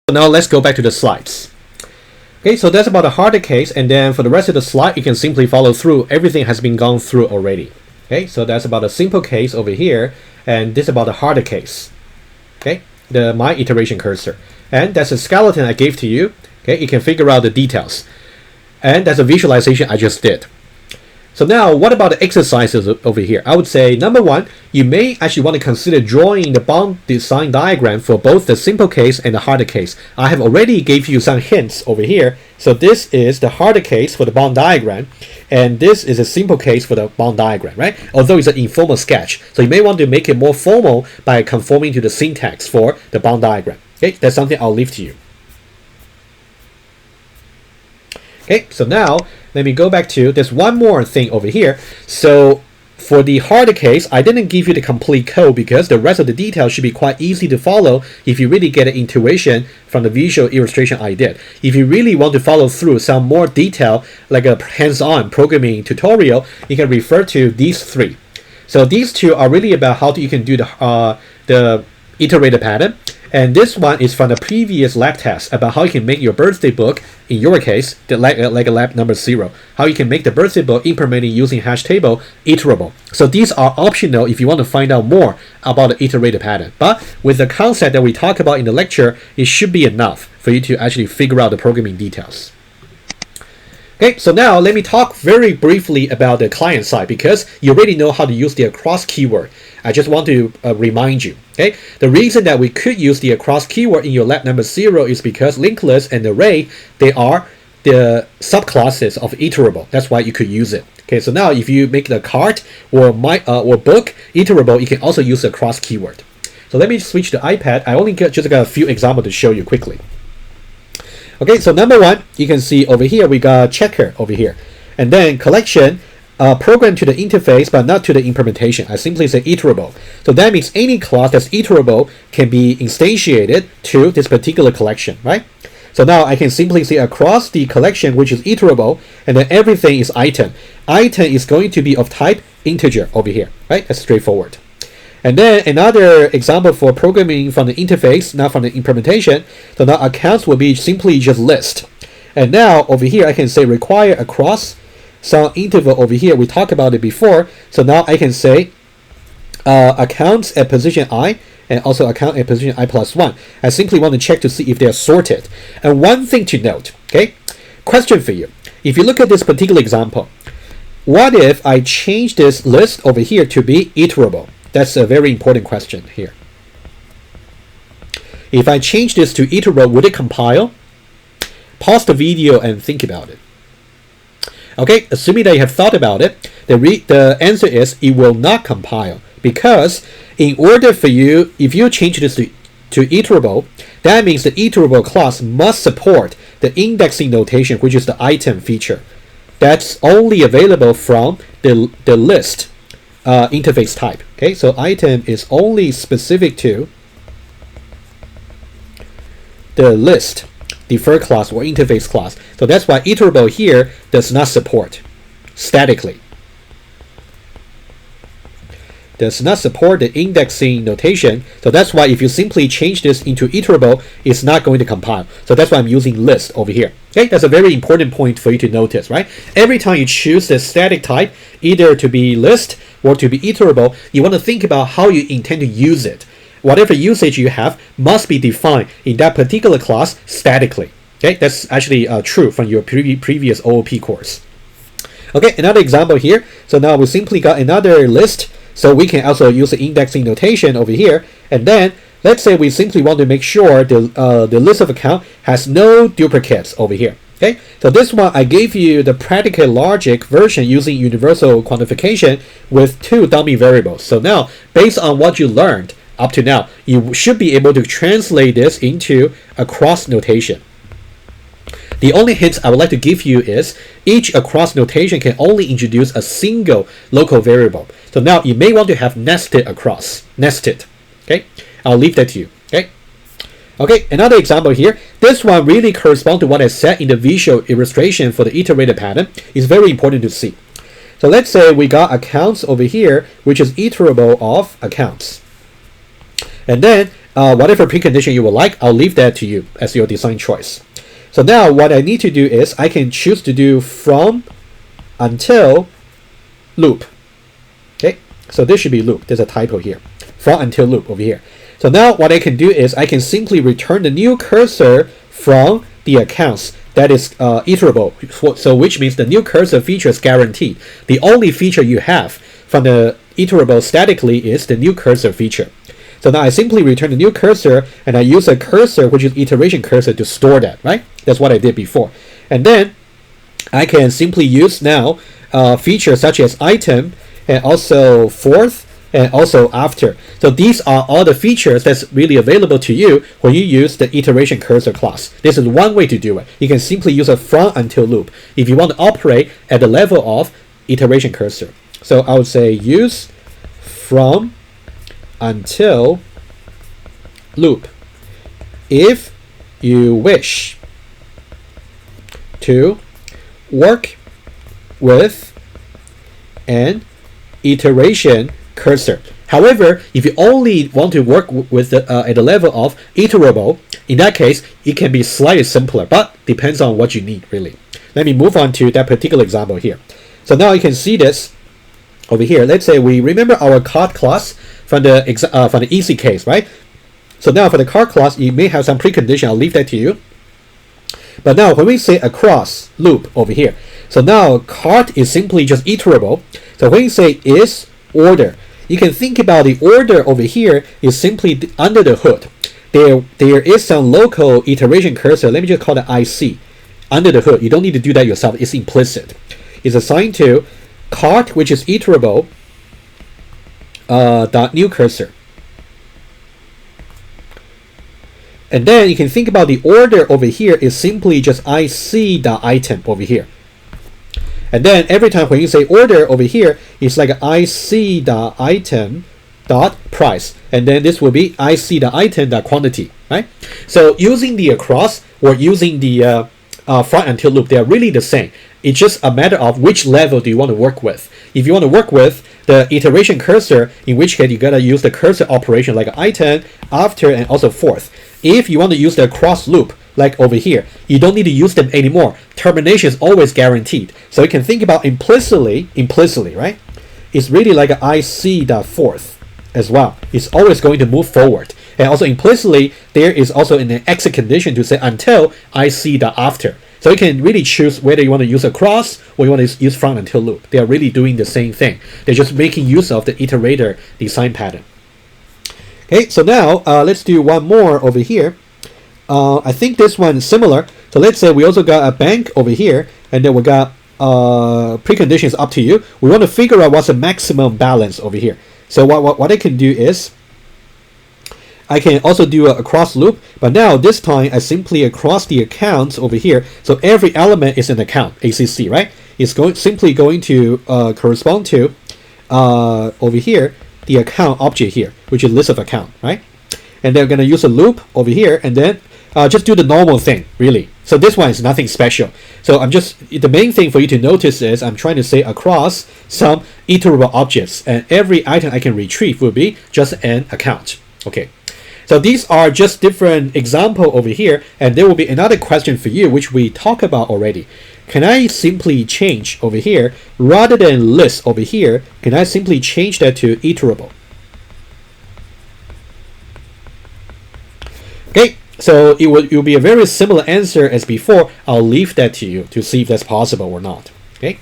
So now let's go back to the slides. Okay, so that's about the harder case, and then for the rest of the slide, you can simply follow through. Everything has been gone through already. Okay, so that's about a simple case over here, and this is about the harder case. Okay, my iteration cursor, and that's a skeleton I gave to you. Okay, you can figure out the details, and that's a visualization I just did. So now, what about the exercises over here? I would say, number one, you may actually want to consider drawing the bond design diagram for both the simple case and the harder case. I have already gave you some hints over here. So this is the harder case for the bond diagram, and this is a simple case for the bond diagram, right? Although it's an informal sketch, so you may want to make it more formal by conforming to the syntax for the bond diagram. Okay, that's something I'll leave to you. Okay, so now let me go back to this one more thing over here. So for the harder case, I didn't give you the complete code because the rest of the details should be quite easy to follow if you really get an intuition from the visual illustration I did. If you really want to follow through some more detail, like a hands-on programming tutorial, you can refer to these three. So these two are really about how you can do the iterator pattern. And this one is from the previous lab test about how you can make your birthday book, in your case, like a lab number 0. How you can make the birthday book implementing using hash table iterable. So these are optional if you want to find out more about the iterator pattern. But with the concept that we talk about in the lecture, it should be enough for you to actually figure out the programming details. Okay, so now let me talk very briefly about the client side because you already know how to use the across keyword. I just want to remind you. Okay, the reason that we could use the across keyword in your lab number 0 is because linked list and array, they are the subclasses of iterable. That's why you could use it. Okay, so now if you make the cart or book iterable, you can also use the across keyword. So let me switch to iPad. I only just got a few examples to show you quickly. Okay, so number one, you can see over here we got checker over here, and then collection. Program to the interface but not to the implementation. I simply say iterable. So that means any class that's iterable can be instantiated to this particular collection, right? So now I can simply say across the collection which is iterable, and then everything is item. Item is going to be of type integer over here, right? That's straightforward. And then another example for programming from the interface, not from the implementation. So now accounts will be simply just list. And now over here I can say require across some interval over here. We talked about it before. So now I can say accounts at position I and also account at position I plus 1. I simply want to check to see if they are sorted. And one thing to note, okay, question for you. If you look at this particular example, what if I change this list over here to be iterable? That's a very important question here. If I change this to iterable, would it compile? Pause the video and think about it. Okay, assuming that you have thought about it, the answer is it will not compile, because in order for you, if you change this to iterable, that means the iterable class must support the indexing notation, which is the item feature. That's only available from the list interface type. Okay, so item is only specific to the list deferred class or interface class. So that's why iterable here does not support statically. Does not support the indexing notation. So that's why if you simply change this into iterable, it's not going to compile. So that's why I'm using list over here. Okay, that's a very important point for you to notice, right? Every time you choose the static type, either to be list or to be iterable, you want to think about how you intend to use it. Whatever usage you have must be defined in that particular class statically. Okay, that's actually true from your previous OOP course. Okay, another example here. So now we simply got another list. So we can also use the indexing notation over here. And then let's say we simply want to make sure the list of account has no duplicates over here. Okay, so this one I gave you the predicate logic version using universal quantification with 2 dummy variables. So now based on what you learned up to now, you should be able to translate this into a cross notation. The only hint I would like to give you is each across notation can only introduce a single local variable. So now you may want to have nested across, nested. Okay, I'll leave that to you. Okay. Okay, another example here. This one really corresponds to what I said in the visual illustration for the iterator pattern. It's very important to see. So let's say we got accounts over here, which is iterable of accounts. And then whatever precondition you would like, I'll leave that to you as your design choice. So now what I need to do is I can choose to do from until loop. Okay, so this should be loop. There's a typo here. From until loop over here. So now what I can do is I can simply return the new cursor from the accounts that is iterable. So which means the new cursor feature is guaranteed. The only feature you have from the iterable statically is the new cursor feature. So now I simply return the new cursor and I use a cursor, which is iteration cursor, to store that, right? That's what I did before. And then I can simply use now features such as item and also fourth and also after. So these are all the features that's really available to you when you use the iteration cursor class. This is one way to do it. You can simply use a from until loop if you want to operate at the level of iteration cursor. So I would say use from until loop if you wish to work with an iteration cursor. However, if you only want to work with at the level of iterable, in that case, it can be slightly simpler, but depends on what you need, really. Let me move on to that particular example here. So now you can see this over here. Let's say we remember our card class from the easy case, right? So now for the card class, you may have some precondition. I'll leave that to you. But now when we say across loop over here, so now card is simply just iterable. So when you say is order, you can think about the order over here is simply under the hood. There is some local iteration cursor. Let me just call it IC under the hood. You don't need to do that yourself. It's implicit. It's assigned to card, which is iterable dot new cursor. And then you can think about the order over here is simply just IC dot item over here. And then every time when you say order over here, it's like IC dot item dot price. And then this will be IC dot item dot quantity, right? So using the across or using the from until loop, they are really the same. It's just a matter of which level do you want to work with. If you want to work with the iteration cursor, in which case you gotta use the cursor operation like item, after, and also forth. If you want to use the cross loop, like over here, you don't need to use them anymore. Termination is always guaranteed. So you can think about implicitly, right? It's really like an IC dot forth as well. It's always going to move forward. And also implicitly, there is also an exit condition to say until IC dot after. So you can really choose whether you want to use a cross or you want to use from until loop. They are really doing the same thing. They're just making use of the iterator design pattern. Okay, so now let's do one more over here. I think this one is similar. So let's say we also got a bank over here, and then we got preconditions up to you. We want to figure out what's the maximum balance over here. So what I can do is I can also do a cross loop, but now this time I simply across the accounts over here. So every element is an account, ACC, right? It's simply going to correspond to over here the account object here, which is list of account, right? And they're going to use a loop over here, and then just do the normal thing, really. So this one is nothing special. So the main thing for you to notice is I'm trying to say across some iterable objects, and every item I can retrieve will be just an account. Okay. So these are just different example over here, and there will be another question for you, which we talked about already. Can I simply change over here, rather than list over here, can I simply change that to iterable? Okay, so it will be a very similar answer as before. I'll leave that to you to see if that's possible or not. Okay,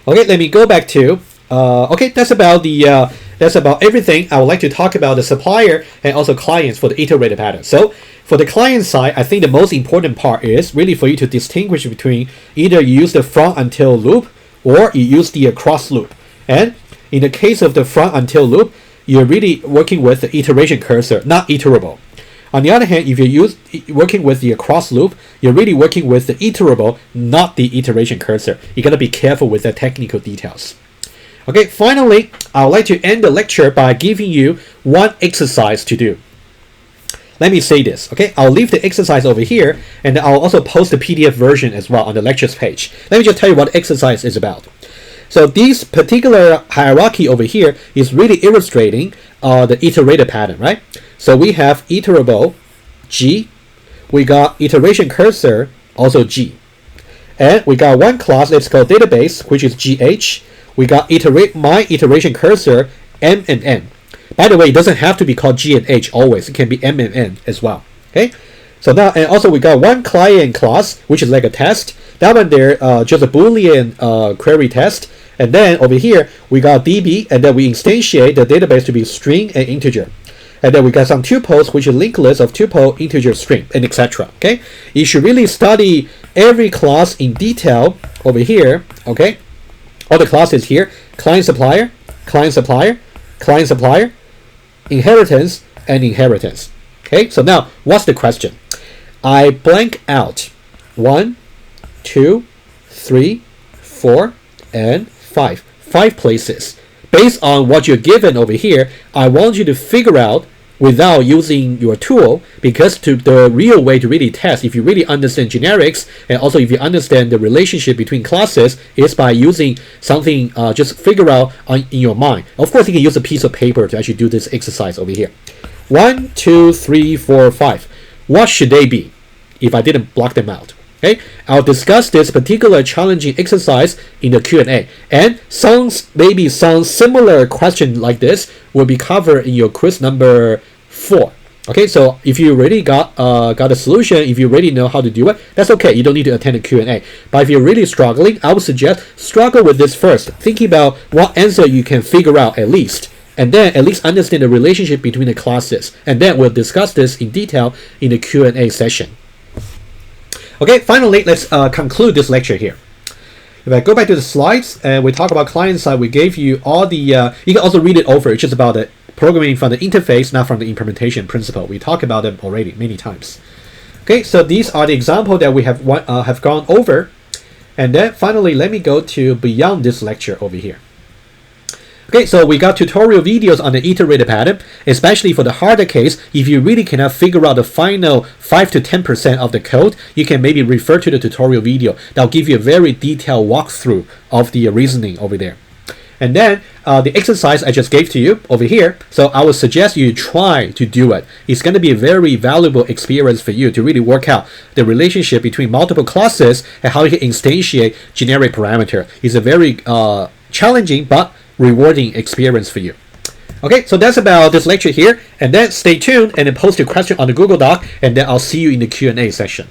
let me go back to okay, that's about everything. I would like to talk about the supplier and also clients for the iterator pattern. So for the client side, I think the most important part is really for you to distinguish between either you use the from until loop or you use the across loop. And in the case of the from until loop, you're really working with the iteration cursor, not iterable. On the other hand, if you're working with the across loop, you're really working with the iterable, not the iteration cursor. You gotta be careful with the technical details. Okay, finally, I would like to end the lecture by giving you one exercise to do. Let me say this, okay? I'll leave the exercise over here, and I'll also post the PDF version as well on the lectures page. Let me just tell you what the exercise is about. So this particular hierarchy over here is really illustrating the iterator pattern, right? So we have iterable G, we got iteration cursor also G, and we got one class, let's call database, which is GH. We got my iteration cursor M and N. By the way, it doesn't have to be called G and H always. It can be M and N as well. Okay. So now, and also we got one client class, which is like a test. That one there, just a Boolean query test. And then over here, we got DB, and then we instantiate the database to be string and integer. And then we got some tuples, which is linked list of tuple, integer, string, and etc. Okay. You should really study every class in detail over here. Okay. All the classes here: client supplier, client supplier, client supplier, inheritance, and inheritance. Okay, so now what's the question? I blank out 1, 2, 3, 4, and 5. 5 places. Based on what you're given over here, I want you to figure out without using your tool, because the real way to really test, if you really understand generics, and also if you understand the relationship between classes, is by using something, just figure out in your mind. Of course, you can use a piece of paper to actually do this exercise over here. 1, 2, 3, 4, 5. What should they be if I didn't block them out? Okay, I'll discuss this particular challenging exercise in the Q&A, and maybe some similar question like this will be covered in your quiz number 4. Okay, so if you already got a solution, if you already know how to do it, that's okay. You don't need to attend the Q&A. But if you're really struggling, I would suggest struggle with this first, thinking about what answer you can figure out at least, and then at least understand the relationship between the classes, and then we'll discuss this in detail in the Q&A session. Okay, finally, let's conclude this lecture here. If I go back to the slides and we talk about client side, we gave you all the, you can also read it over. It's just about the programming from the interface, not from the implementation principle. We talked about them already many times. Okay, so these are the examples that we have gone over. And then finally, let me go to beyond this lecture over here. Okay, so we got tutorial videos on the iterator pattern, especially for the harder case. If you really cannot figure out the final 5 to 10% of the code, you can maybe refer to the tutorial video. That'll give you a very detailed walkthrough of the reasoning over there. And then the exercise I just gave to you over here, so I would suggest you try to do it. It's going to be a very valuable experience for you to really work out the relationship between multiple classes and how you can instantiate generic parameter. It's a very challenging but rewarding experience for you. Okay, so that's about this lecture here, and then stay tuned and then post your question on the Google Doc, and then I'll see you in the Q&A session.